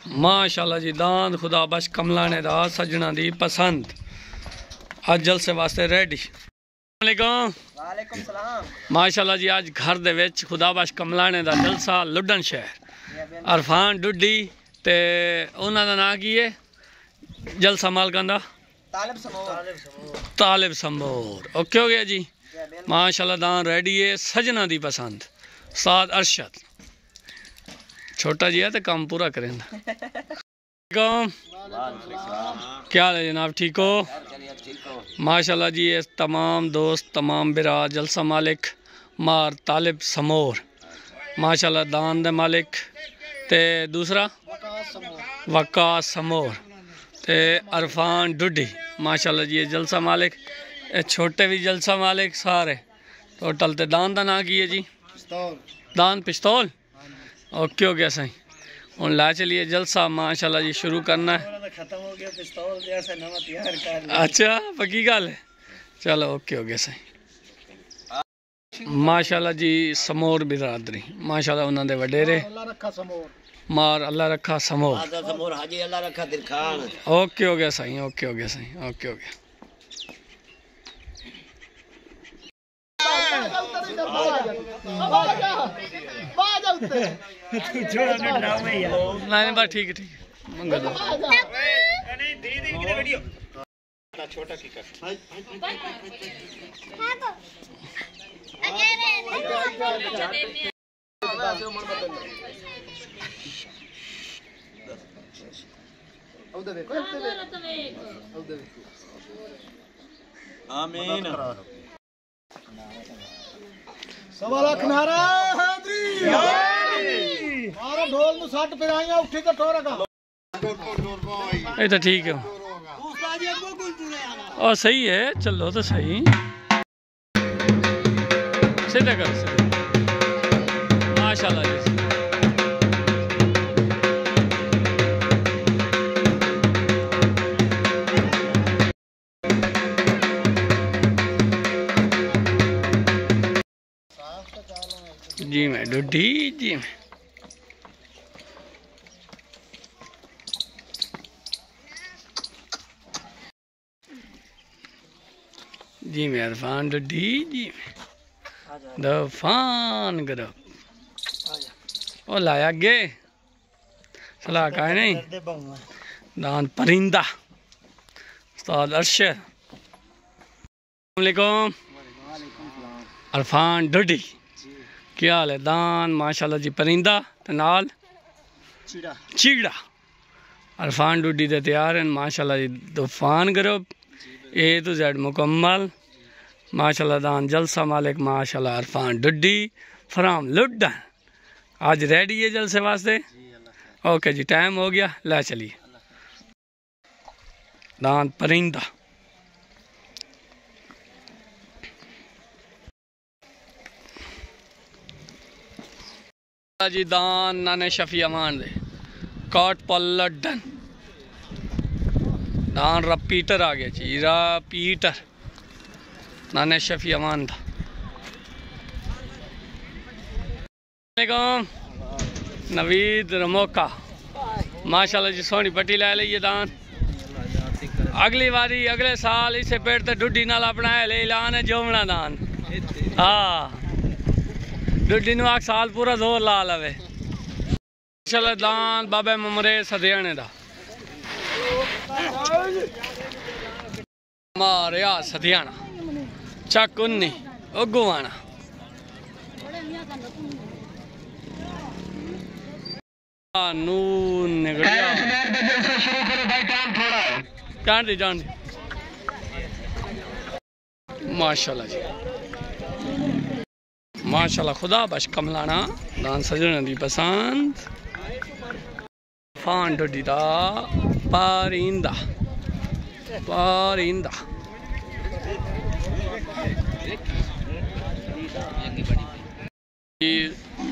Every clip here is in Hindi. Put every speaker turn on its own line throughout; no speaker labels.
माशाल्लाह जी दांद खुदा बश कमलाने दा सजना दी पसंद अज जलसे वास्ते रेडी।
वालेकुम सलाम।
माशाल्लाह जी अज घर दे विच खुदा बश कमलाने दा जलसा लुडन शहर अरफान डुडी ते उन्हां दा नां की है जलसा मालकां दा तालिब समोर। ओके हो गया जी। माशाल्लाह दान रेडी है सजना दी पसंद उस्ताद अरशद छोटा जी है तो काम पूरा करें। क्या हाल है जनाब, ठीक हो? माशाल्लाह जी ये तमाम दोस्त तमाम बिरा जलसा मालिक मार तालिब समोर माशाल्लाह दान दे मालिक ते दूसरा वकास समोर ते अरफान डुडी माशाल्लाह जी ये जलसा मालिक छोटे भी जलसा मालिक सारे टोटल ते दान का ना की है जी दान पिस्तौल। ओके हो गया सही हूँ ला चलिए जलसा माशाल्लाह जी शुरू करना है। खत्म हो गया पिस्तौल जैसा नवा तैयार कर। अच्छा पक्की गल है चलो ओके हो गया सही। माशाल्लाह जी समोर बिरादरी माशाल्लाह उन्होंने वडेरे मार अल्लाह रखा समोर ओके हो गया सही ओके हो गया सही ओके हो गया। नहीं बस ठीक है ठीक है मंगा दो। छोटा की कर आमीन। सवा लाख नारा हाजरी मारो ढोल नु सट पिराइयां उठी तो ठोरा का ये तो ठीक है और सही है चलो तो सही सीधा कर माशाल्लाह जी। जी मैं डुडी जी मैं जी मैं अरफान डुडी जी में दफान करो ओ लाया गे सलाह का है नहीं दान परिंदा उस्ताद अरशद वालेकुम अरफान डुडी क्या हाल है दान माशाल्लाह जी परिंदा ते नाल चीड़ा अरफान डुडी दे तैयार हैं माशाल्लाह जी तूफान करो ए टू जेड मुकम्मल माशाल्लाह दान जलसा मालिक माशाल्लाह अरफान डुडी फराम लुडन आज रेडी है जलसे वास्ते। ओके जी टाइम हो गया ला चलिए दान परिंदा जी दान नाने शफी अमान दे काट पल्लडन दान रपीटर आ गया जी रपीटर नाने शफी अमान था। नवीद रमोका माशाल्लाह जी सोनी पट्टी लै ली दान अगली बारी अगले साल इसे पेड़ ते डुडी नाल अपना ले ऐलान है जोमना दान हाँ डुडी नु आख साल पूरा जोर ला लवे माशाल्लाह दान बाबे ममरे सदियाने दा मारिया सदियाना चक उन्नी उगवाना नून जान दी माशाल्लाह जी माशाल्लाह खुदा बश कमलाना दान सजना दी पसंद फान डुडी दा परिंदा परिंदा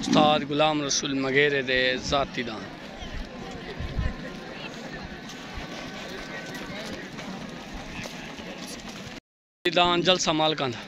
उस्ताद गुलाम रसूल मगेरे दे जाती दान दान जलसा मालकां दा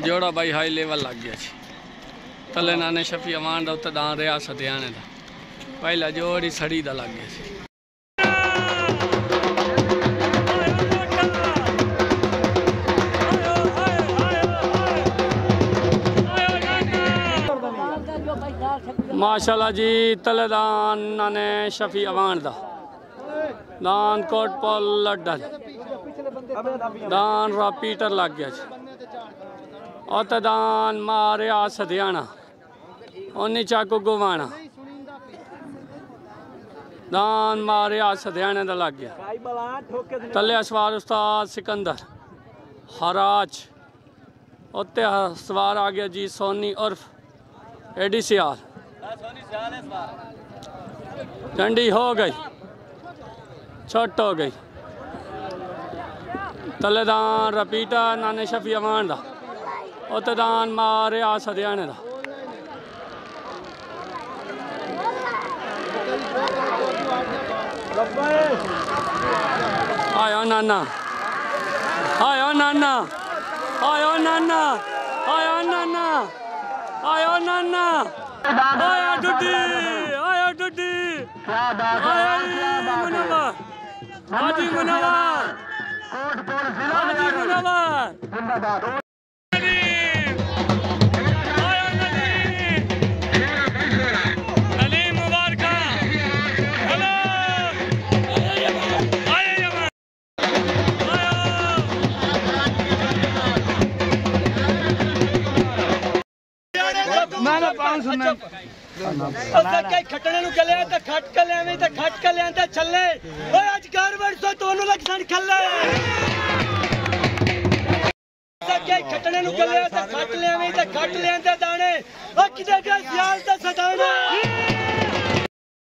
जोड़ा भाई हाई लेवल लग गया जी तले नाने शफी अमान दा उत्ते दान रियासत आने दा पहला जोड़ी सड़ी दा लग गया जी। माशाल्लाह जी तले दान नाने शफी अमान दा दान कोट पॉल लड्डन दान रापीटर लग गया जी और दान मारे आ सदियाना उन्नी चाकू गुवाना दान मारे आ सदियाने दा लग गया तले सवार उस्ताद सिकंदर हराज उत्ते सवार आ गया जी सोनी उर्फ एडी सियाल ठंडी हो गई छोट हो गई तलेदान रपीटा नाने शफी अमान दा उत्तेदान मारे आ सदियाने दा आयो नाना आयो नाना आयो नाना आयो नाना आयो नाना आया डुडी आया डुडी आया मुनवा हाजी मुनवा हाजी मुनवा
खटने नु गले ते खट के लेवे ते खट के लेंदे चले ओए आज घर वर्षो तोनु लक्षण खल्ले सके खटने नु गले ते खट लेवे ते खट लेंदे दाने ओ किदे के सियाल ते सदाने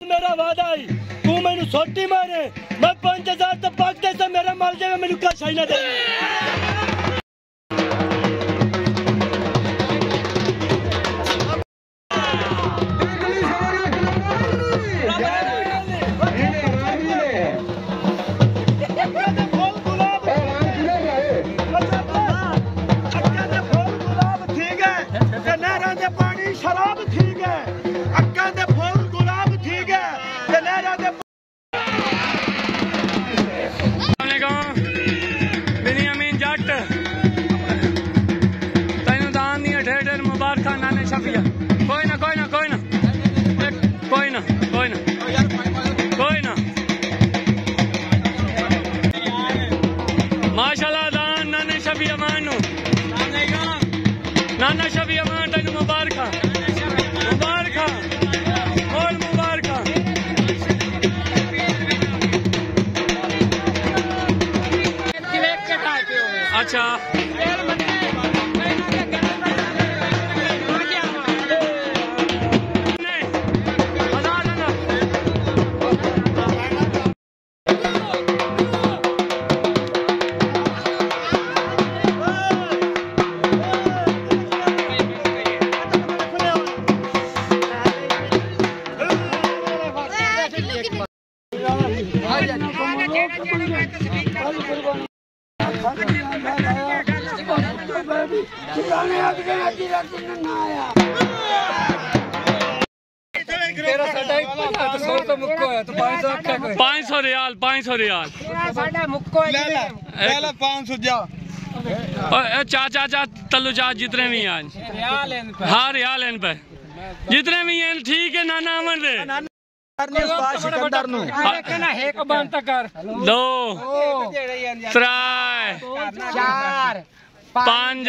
मेरा वादा है तू मेनू सोटी मारे मैं 5000 ते पग दे ते मेरा मल जावे मेनू का सही ना दे नाना शफी अमान तेन मुबारक मुबारक और मुबारक अच्छा रियाल 500 रियाल चाचा तल्लू चा जितने भी हैं हाँ रियाल इन पे जितने भी हैं ठीक है नाना अमन दे दो त्रै चार 5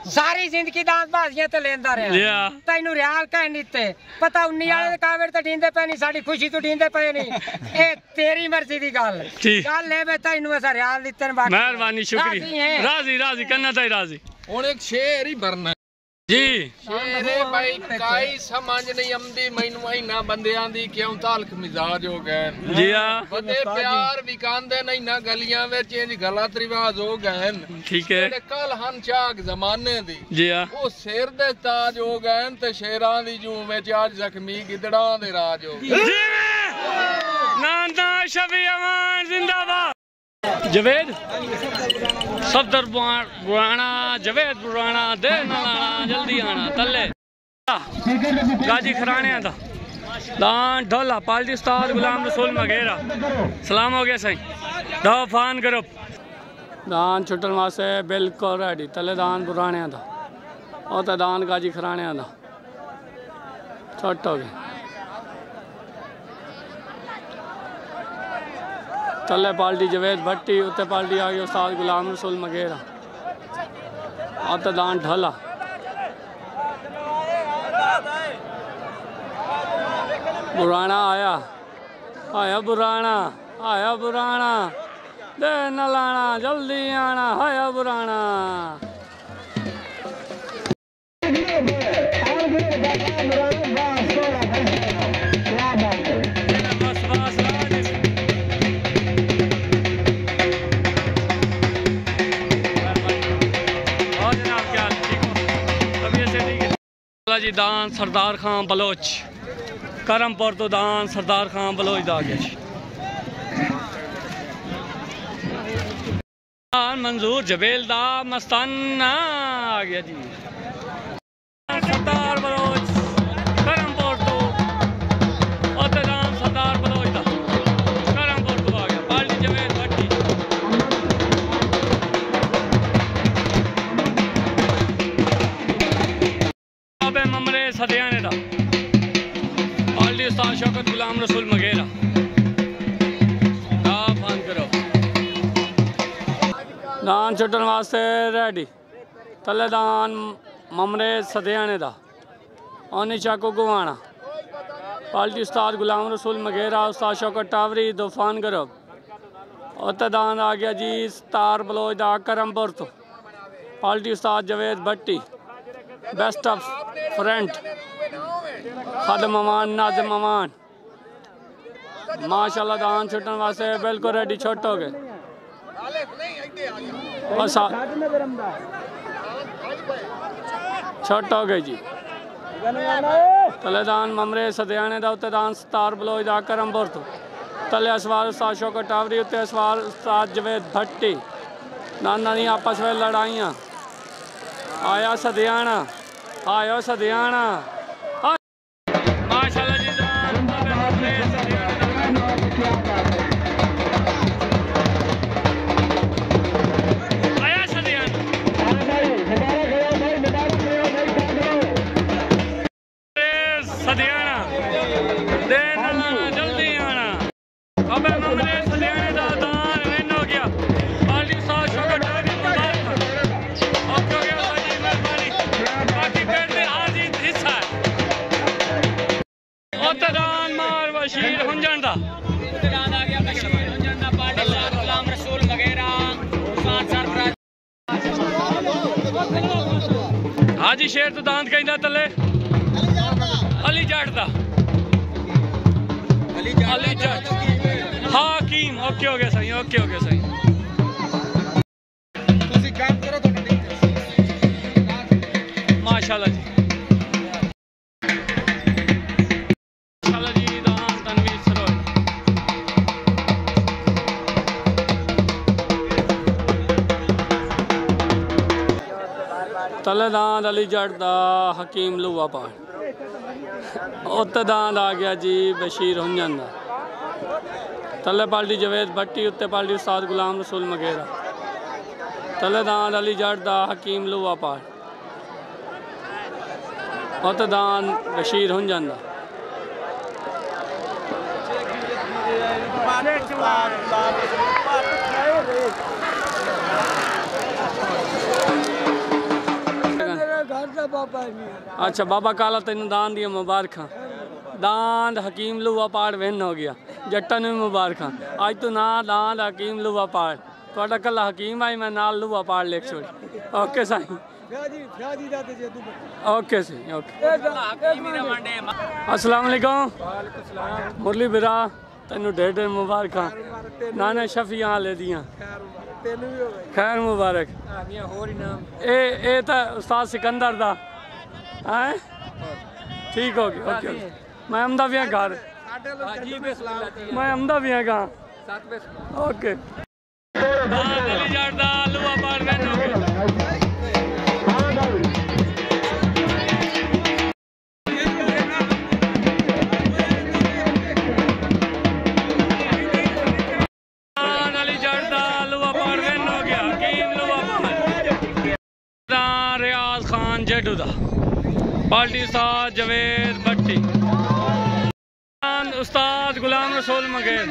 सारी जिंदगी दांत बाजियां ते लेंदा रहा तैनू रियाल कह नीते पता 19 वाले कावेर ते ढींदे पे नहीं साडी खुशी तो ढींदे पे नहीं ए तेरी मर्जी दी गल ले बे तैनू असा रियाल दित्ते न बाकी मेहरबानी शुक्रिया राजी राजी करना ताई राजी हुन एक शेर ही भरना जी शेरे भाई काई समझ नहीं आंदी मैनू इना बंदियां दी क्यों ताल्क मिजाज हो गए जी हां बड़े प्यार भी कांदे नहीं ना गलियां विच इंज गलत रिवाज हो गए ठीक है कल हन चाक जमाने दी जी हां ओ शेर दे ताज हो गए ते शेरां दी जूं विच आज जख्मी गिदड़ां दे राज हो गए नाना शफी अमान जिंदाबाद
जवेद सफदर बुराना, जवेद बुराना, देर न लाना, जल्दी आना तले गाजी खराने था दान ढोला पाल्टी उस्ताद गुलाम रसूल मगेरा। सलाम हो गया सही दो फान करो दान छुट्टन वास्ते बिल्कुल रेडी तले दान बुराने था और तो दान गाजी खराने था छुट्ट हो गए तले पाल्टी जवेद भट्टी उत्ते पाल्टी आ गई उस्ताद गुलाम रसूल मगेरा और तो दान ढोला बुराना आया आया बुराना आया बुराना दे न लाना जल्दी आना आया बुराना। जी दान सरदार खान बलोच करमपुर तो दान सरदार खान बलोच दा गया जी मंजूर जबेल दा मस्ताना आ गया जी सरदार बलोच करमपुर तो और दान सरदार बलोच दा करमपुर तो आ गया पाल्टी जवेद भट्टी ममरे सदियाने दा पाल्टी उस्ताद शौकत गुलाम रसूल मगेरा फान करो दान छुट्टन वास्ते रेडी तले दान ममरे सदियाने दा ओनी चाको गुवाना पाल्टी उस्ताद गुलाम रसूल मगेरा उस्ताद शौकत टावरी दोफान करो और दान आ गया जी स्टार बलोच दा करमपुर तो पाल्टी उस्ताद जवेद भट्टी बेस्ट ऑफ फ्रेंड खादम अमान नाज़िम अमान माशाल्लाह दान छुट्टन वास्ते बिल्कुल रेडी छोट हो गए छोट हो गए जी तले दान ममरे सदियाने दा उत्ते दान स्टार बलोच दा करमपुर तो तले असवार उस्ताद शौकत टावरी उत्ते असवार उस्ताद जवेद भट्टी नाना दी आपस में लड़ाइयाँ आया सदियाना आयो सदियाना माशाल्लाह जी आया सदियाना सदियाना दे जल्दी आना अबे ममरे सदियाने दा दान विन हो गया पाल्टी उस्ताद शौकत टावरी दान मार बशीर हुंजन दा दान आ गया बशीर हुंजन दा पाल्टी उस्ताद गुलाम रसूल मगेरा उस्ताद सरफराज हाजी शेर तो दांत कहंदा तले अली जट दा अली जट हाकिम ओके हो गया सही ओके हो गया सही तुसी काम करो तो माशाल्लाह जी तले दांद अली जट दा हकीम लुआ पान उत्ते दांद आ गया जी बशीर हुंजन दा तले पाल्टी जवेद भट्टी उत्ते पाल्टी उस्ताद गुलाम रसूल मगेरा तले दांद अली जट दा हकीम लुआ पान उत्ते दांद बशीर हुंजन दा अच्छा बाबा काला तेन दान दिया मुबारक दान हकीम लुआ पाड़ विन हो गया जट्टा ने मुबारक अज तो ना दान हकीम लुआ पाड़ थोड़ा कला हकीम आई मैं नाल लुआ पाड़ लिख छोड़ी ओके साईं ओके सही ओके अस्सलाम वालेकुम मुरली बिरा तेनू ढेर ढेर मुबारक नाना शफिया ले दियाँ खैर मुबारक ए तो उस्ताद सिकंदर दा है ठीक हो गया ओके मैं अमदा भी घर मैं अमदा भी घर ओके पार्टी उस्ताद जवेद भट्टी, उस्ताद गुलाम रसूल मगेर,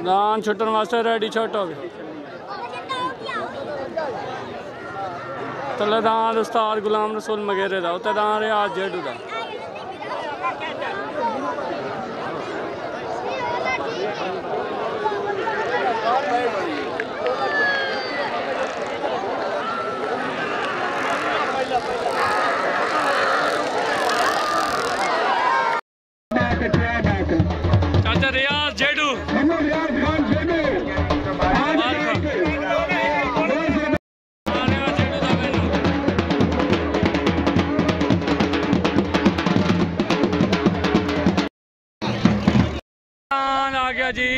दान छुट्टन वास्ते रेडी छोट हो गए। तले दान उस्ताद गुलाम रसूल मगेरे दा, उत्ते दान रियाज जेडू दा। चाचा रियाज जेडू आ गया जी।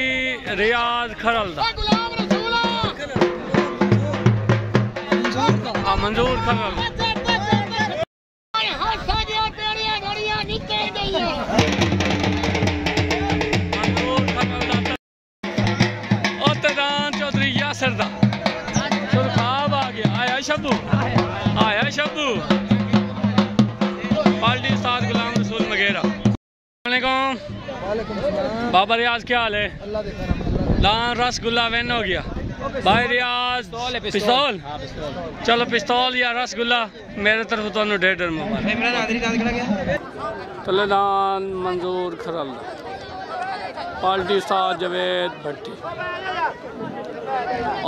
रियाज खरल दा मंजूर खरल चौधरी यासर दा सुरखाब आ गया। आया शब्बू, आया शब्बू। पार्टी उस्ताद गुलाम रसूल मगेरा। बाबा रियाज क्या हाल है? दान रसगुल्ला विन हो गया भाई रियाज। पिस्तौल चलो पिस्तौल या रसगुल्ला मेरे तरफ तो 1.5 तले दान मंजूर खरल पार्टी उस्ताद जवेद भट्टी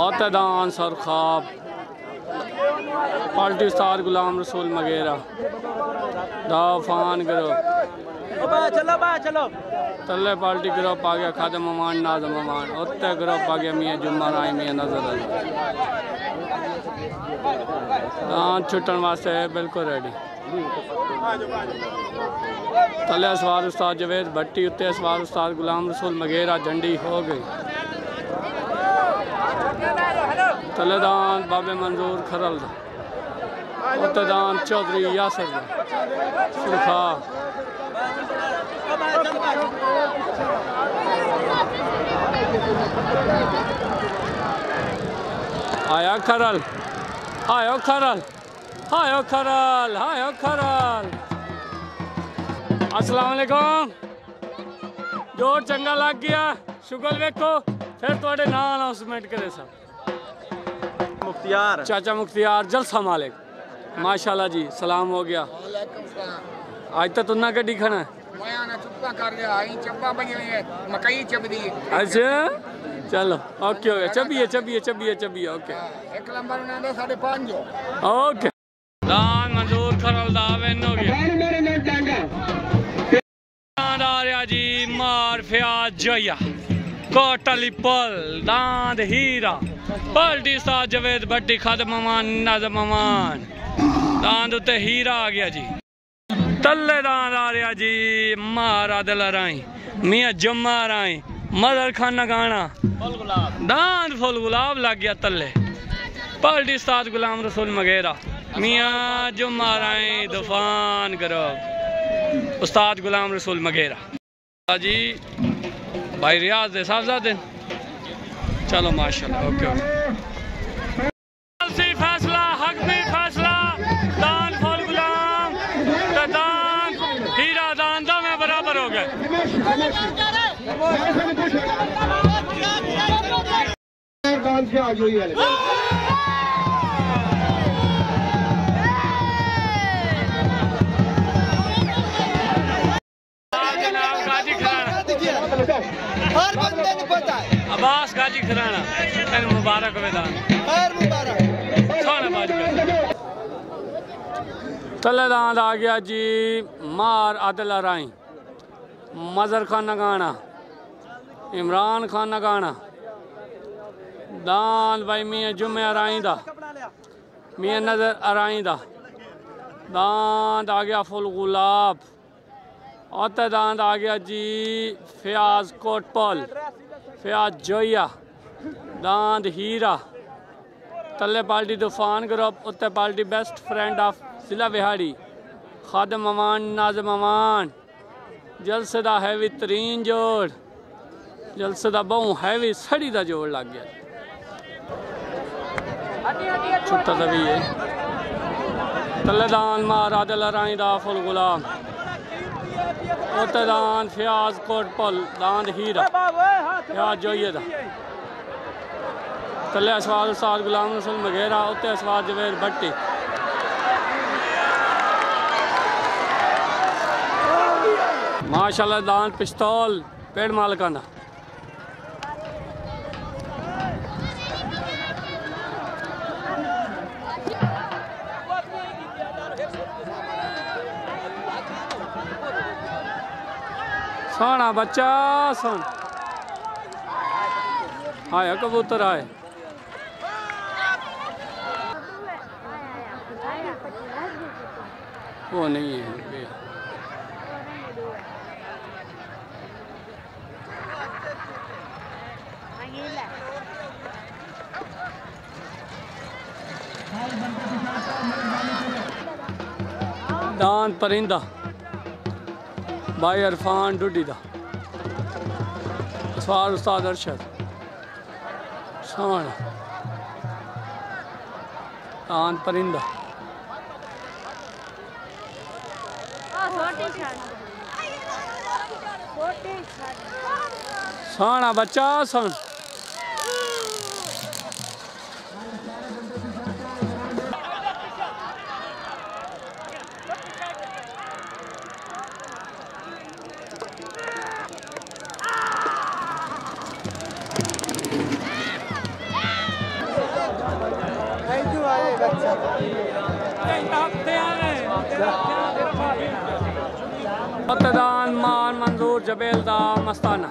औतदान सरखाब पार्टी उस्ताद गुलाम रसूल मगेरा दाफान करो चलो चलो तल्ले पार्टी ग्रुप आ गया। खादम अमान नाज़म अमान उत्ते ग्रुप आ गया। मियाँ जुम्मा राय मियाँ नजर अली छुट्टन वास्ते बिल्कुल रेडी। तले सवार उस्ताद जवेद भट्टी उत्ते सवार उस्ताद गुलाम रसूल मगेरा झंडी हो गई। तलेदान बाबे मंजूर खरल उत्तेदान चौधरी यासर सुरखा आया खरल आयो खरल आयो खरल आयो खरल। अस्सलाम वालेकुम। जोर चंगा लग गया शुगर वेखो फिर थोड़े नाम अनाउंसमेंट करे सब। मुख्तियार चाचा मुख्तियार जलसा मालिक माशाल्लाह जी सलाम हो गया। आज तो तुन्ना गड्डी खना अच्छा चलो ओके हो गया। चबिए चबिए चबिए चबिए ओके ओके। दान मंजूर खरल दावेन हो गया। जी मार फ्याज जोया कोटली पल दांद हीरा पार्टी उस्ताद जवेद भट्टी खादम अमान नाज़म अमान दांद उत्ते हीरा आ गया जी। तल्ले दांद आ रहा जी मारा दिल राई मियाँ जुम्मा राई मदर खाना गाना दांद फुल गुलाब लग गया तल्ले पार्टी उस्ताद गुलाम रसूल मगेरा मियाँ जुम्मा राई तूफान करो उस्ताद गुलाम रसूल मगेरा जी भाई रियाज दे साहबजादे चलो माशाल्लाह ओके ओके। फैसला हक में फैसला दान फुल गुलाम दान हीरा दान दा में बराबर हो गए। अब्बास गाजी खराना मुबारक तलेदान आ गया जी मार आदिल राई मजर खाना गाना इमरान खाना गाना दान भाई मियाँ जुम्मे अराई दा मियाँ नजर अराई दा दांद आ गया फुल गुलाब औते दांद आ गया जी फयाज कोटपल फयाज जोया दांद हीरा तले पार्टी तूफान ग्रुप उत्ते पार्टी बेस्ट फ्रेंड ऑफ जिला बिहाड़ी खादम अमान नाज़म अमान जलसे दा हैवी तरीन जोड़, जलसे दा बहु हैवी सड़ी दा जोड़ लग गया। छुट्टा दा भी है तलेदान मार आदिल रानी दा फुल गुलाम ओते दान फियाज कोट पल दान हीरा फियाज जोइए दा तले असवाद उस्ताद गुलाम रसूल मगेरा ओते असवाद जवेद भट्टी माशाल्लाह दान पिस्तौल पेड़ मालकाना सोना बच्चा सुन आया कबूतर आए वो नहीं है दान परिंदा भाई इरफान डुडी दा सवार उस्ताद अरशद सोना दान परिंदा सोना बच्चा सुन ओतेदान मान मंजूर जबेल दा मस्ताना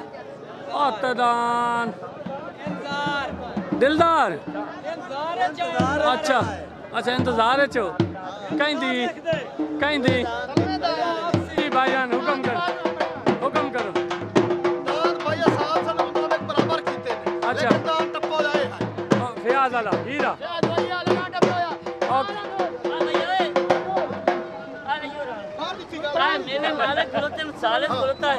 ओतेदान दिलदार अच्छा अच्छा इंतजार चो कहीं दी भाईजान हुक्म करो अच्छा फियाज वाला हीरा
मेरे मालिक बोलते हैं सालिस बोलता है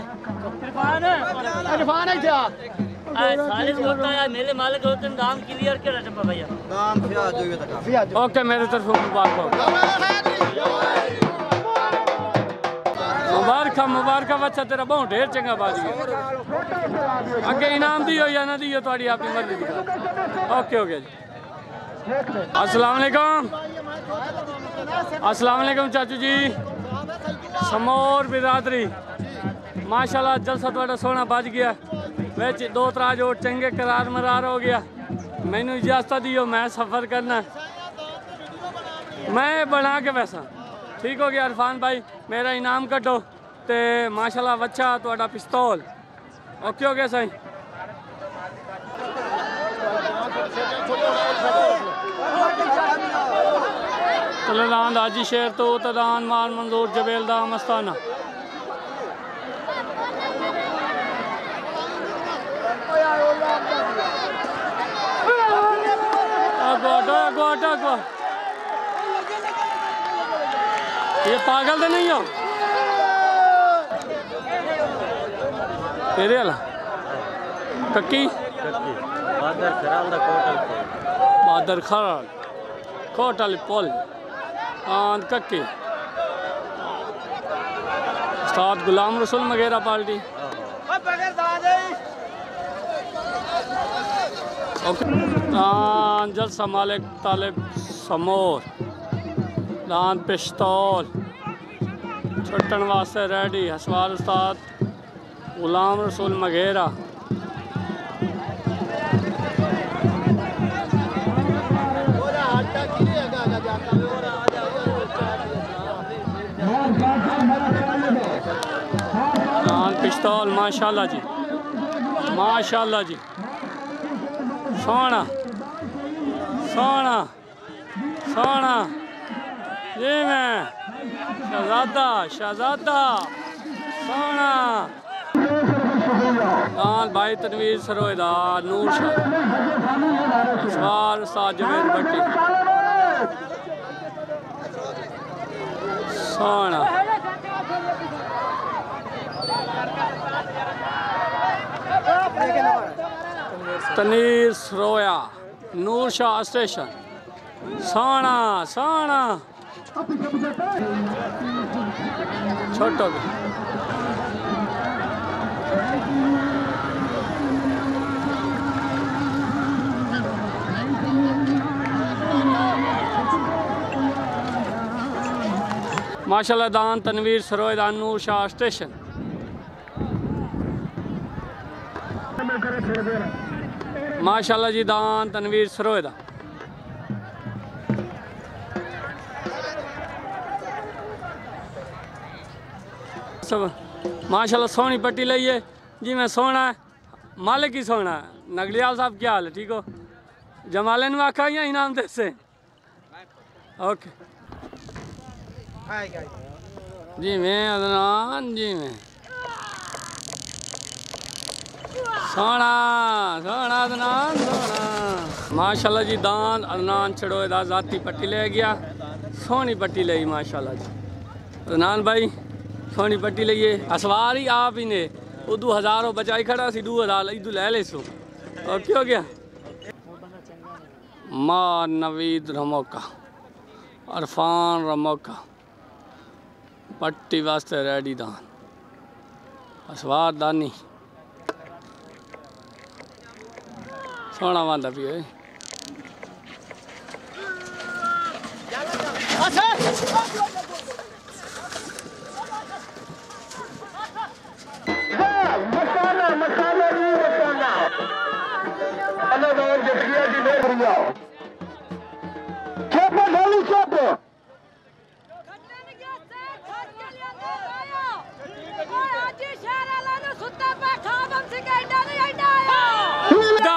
इरफान है क्या सालिस बोलता है मेरे मालिक बोलते हैं दाम क्लियर कर रहे हैं भैया दाम फियाज हो गया
ओके मेरे तरफ मुबारक मुबारक बच्चा तेरा बहुत ढेर चंगा बाजी है अगे इनाम दियो या ना दियो थोड़ी आपकी मर्जी दी ओके जी अस्सलाम वालेकुम चाचू जी समोर बिरादरी माशाल्लाह जलसा थोड़ा सोना बज गया विच दो त्रा जोड़ चंगे करार मरार हो गया मैनू इजाजत दियो मैं सफ़र करना मैं बना के वैसा ठीक हो गया इरफान भाई मेरा इनाम कटो ते माशाल्लाह बच्चा थोड़ा पिस्तौल ओके हो गया सही तलेदान हाजी शेर तो तदान मान मंजूर जबेल दा मस्ताना ये पागल तो नहीं हो तेरे वाला कक्की बादर खराल कोटल पुल आंद कक्की उस्ताद गुलाम रसूल मगेरा पार्टी दान जलसा मालिक तालिब समोर दान पिस्तौल छुट्टन वास्ते रेडी हसवार उस्ताद गुलाम रसूल मगेरा पिस्तौल माशाल्लाह जी सोना सोना सोना जी मैं शहजादा सोना भाई तनवीर सरोयदा नूर शाह उस्ताद जवेद भट्टी सोना तनवीर सरोया नूर शाह स्टेशन सोना सोना छोटो माशाल्लाह दान तनवीर सरोया नूर शाह स्टेशन माशाल्लाह जी दान तनवीर सरोया सब माशाल्लाह सोहनी पट्टी लईए जी मैं सोना है मालिक ही सोना है नगलियाल साहब क्या हाल है ठीक हो जमाले ने आखा या इनाम दे से ओके जी मैं अदनान जी मैं सोना सोना अदनान सोना माशाल्लाह जी दान अदनान चढ़ोए दा जाती पट्टी ले गया सोहनी पट्टी ली माशाल्लाह जी अदनान भाई सोहनी पट्टी लईए असवार ही आप ही ने वो 2000 बचाई खड़ा सी 2000 इदू ले ले सो और क्यों हो गया मां नवीद रमोका अरफान रमोका पट्टी वास्ते रेडी दान असवार दानी सोना वादा भी है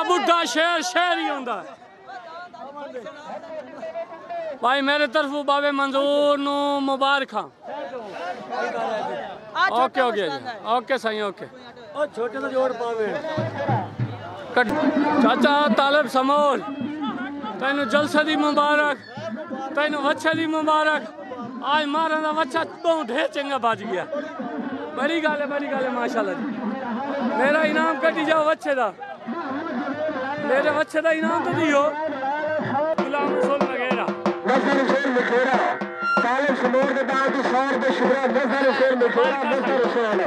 बुढ़ा शेर शेर ही होंदा भाई मेरे तरफों बाबे मंजूर नु मुबारक ओके हो गया जी ओके सही ओके छोटे तो जोर पावे चाचा तालिब समोल तेन जलसे दी मुबारक तेन वच्छे दी मुबारक आज मारा दा वच्छा तो ढेर चंगा बज गया बड़ी गल है माशाल्लाह जी मेरा इनाम कटी जाओ वच्छे दा मेरे वच्छे दा इनाम तो दियो गुलाम रसूल वगैरह नजर हुसैन मिखेरा तालिब समोल के दाद की 100 रुपए शुक्रिया नजर हुसैन मिखेरा नजर हुसैन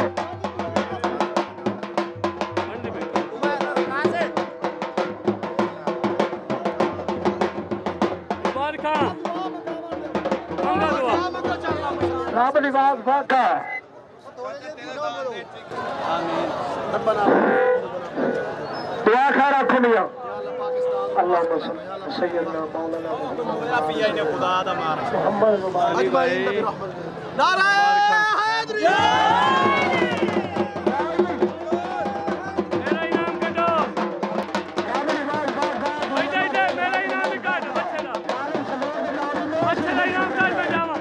राम निवास फाका दुआ खा रखो मियां अल्लाह सैयदना मौलाना मेरा पीआई ने खुदा दा मार मोहम्मद मुबारक भाई नारा हैदरी मेरा इनाम कटो राम निवास फाका भाई दे मेरा इनाम काट बच्चे दा इनाम काट में जावा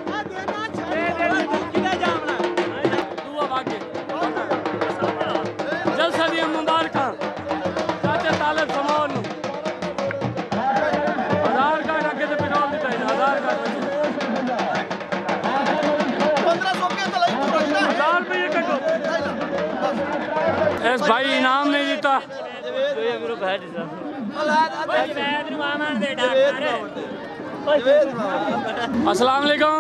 भाई इनाम नहीं जीता अस्सलाम वालेकुम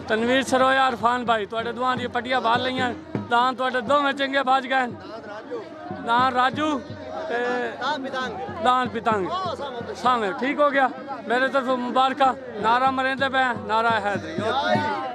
तनवीर सरोया अरफान भाई तुहाडे दुआं दी पट्टियां बाल लईयां दान तुहाडे दोवें चंगे बज गए दान राजू ते दान पितंग सामे ठीक हो गया मेरे तरफ मुबारक नारा मरेंदे पे नारा हैदरी